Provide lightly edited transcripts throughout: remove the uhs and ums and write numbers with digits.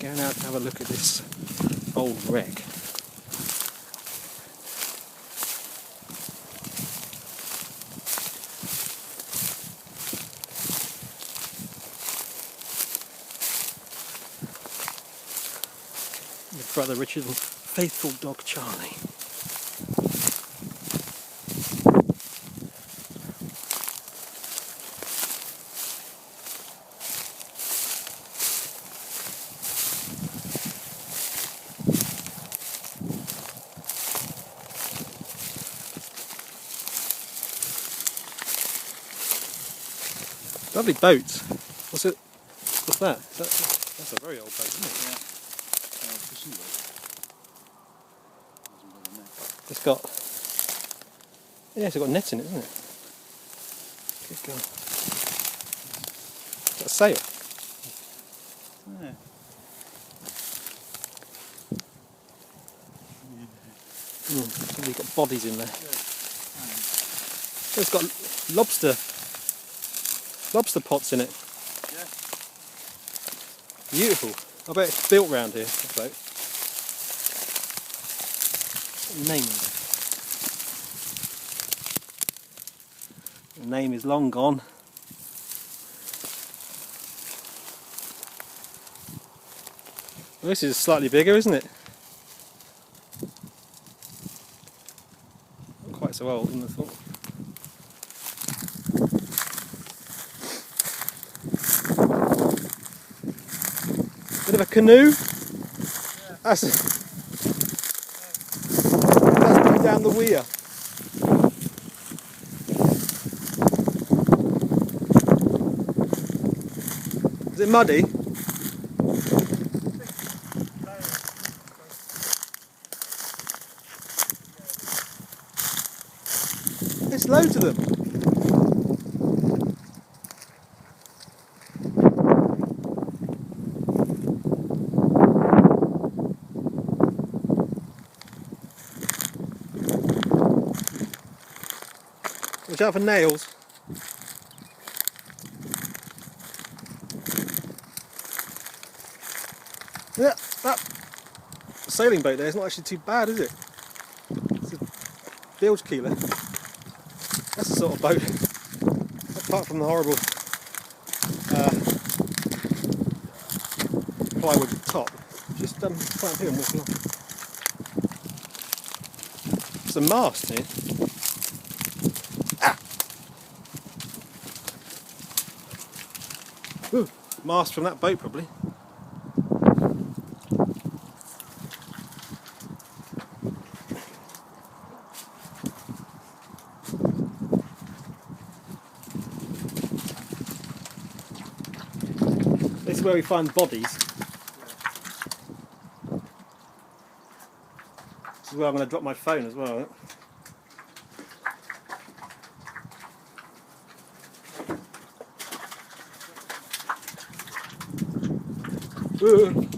Going out to have a look at this old wreck. With Brother Richard and faithful dog Charlie. Lovely boat. What's it? What's that? That's a very old boat, isn't it? Yeah. Fishing boat. It's got... Yeah, it's got nets in it, isn't it? Good God. It's got a sail. Yeah. So you've got bodies in there. Yeah. It's got lobster pots in it. Yeah. Beautiful. I bet it's built round here, this boat. What's the name of it? The name is long gone. Well, this is slightly bigger, isn't it? Not quite so old, wouldn't I thought. Bit of a canoe. Yeah. That's going down the weir. Is it muddy? There's loads of them. Watch out for nails. Yeah, that sailing boat there is not actually too bad, is it? It's a bilge keeler. That's the sort of boat, apart from the horrible plywood top. Just quite up here and walking along. There's a mast here. Ooh, mast from that boat probably. This is where we find bodies. This is where I'm going to drop my phone as well. Ooh.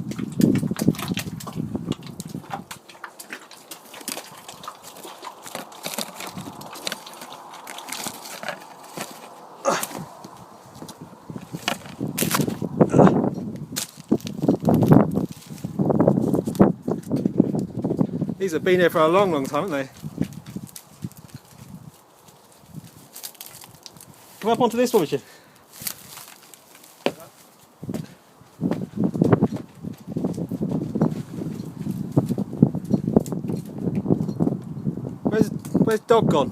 These have been here for a long, long time, haven't they? Come up onto this one, Richard. Where's Dog gone?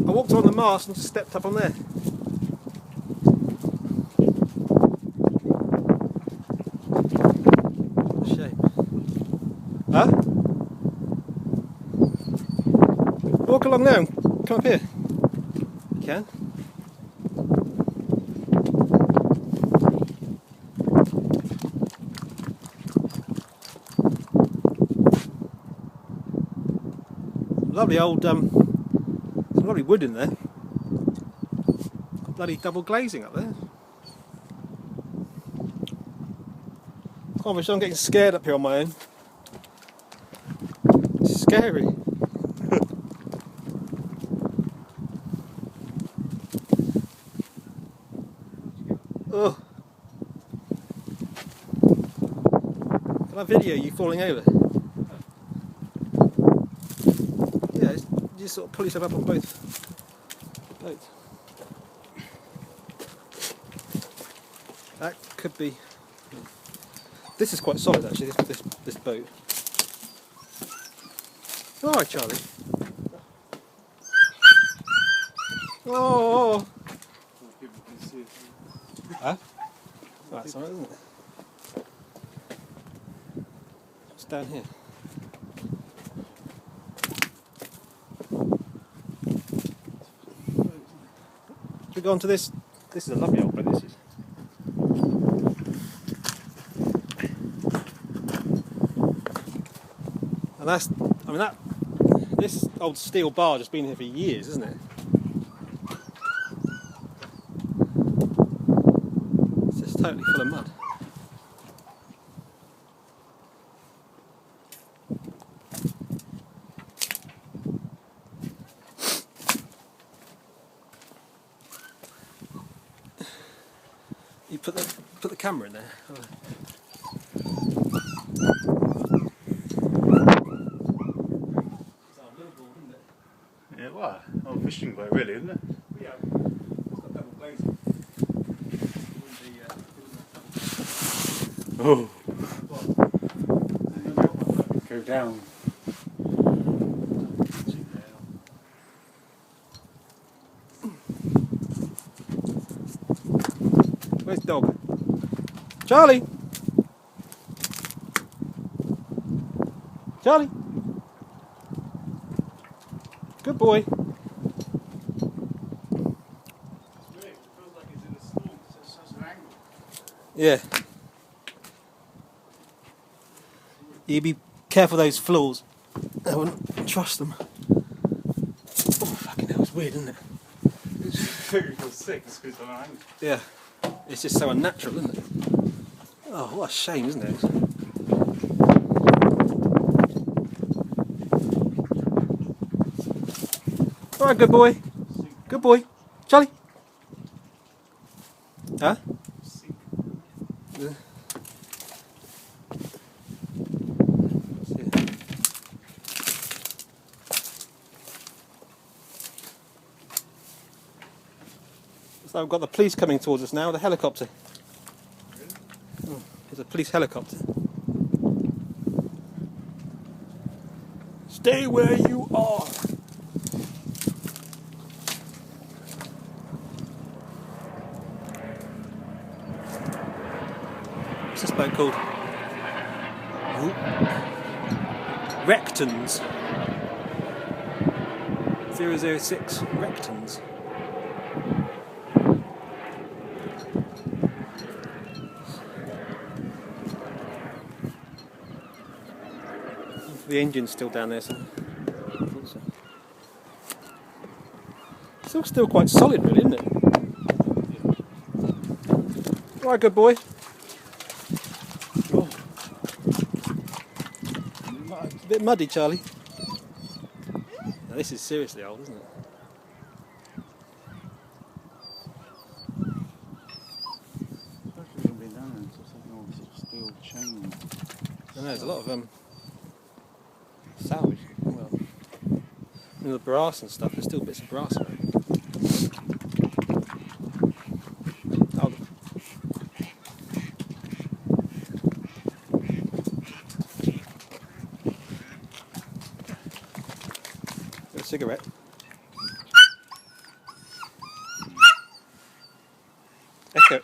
I walked on the mast and just stepped up on there. Shame. Huh? Walk along there and come up here. You can. Lovely old, some lovely wood in there. Bloody double glazing up there. Oh, I wish I'm getting scared up here on my own. It's scary. Oh. Can I video you falling over? Yeah, you just sort of pull yourself up on both. That could be. This is quite solid actually. This boat. All right, Charlie. Oh. People can see it. Huh? That's alright, isn't it? It's down here. Should we go on to this? This is a lovely old boat, this is. And that's, I mean this old steel barge has been here for years, isn't it? It's just totally full of mud. You put the camera in there. Yeah, what? Old fishing boat, really, isn't it? Yeah, it's got double glazing. Oh. Go down. Where's the dog? Charlie! Charlie! Good boy. It's weird. It feels like it's in a storm. It's at such an angle. Yeah. You be careful of those floors. I wouldn't trust them. Oh, fucking hell, it's weird, isn't it? It feels sick because it's on an angle. Yeah. It's just so unnatural, isn't it? Oh, what a shame, isn't it? Alright, good boy. Good boy. Charlie. Huh? Yeah. So we've got the police coming towards us now, the helicopter. Oh, there's a police helicopter. Stay where you are! What's this boat called? Ooh. Rectons. 006 Rectons. The engine's still down there, so I thought so. Still quite solid, really, isn't it? Right, good boy. Oh. It's a bit muddy, Charlie. Now, this is seriously old, isn't it? It's been down there until something all sort of steel chain. I know, there's a lot of salvage. Well, the brass and stuff, there's still bits of brass around. Oh. Got a cigarette. Echo.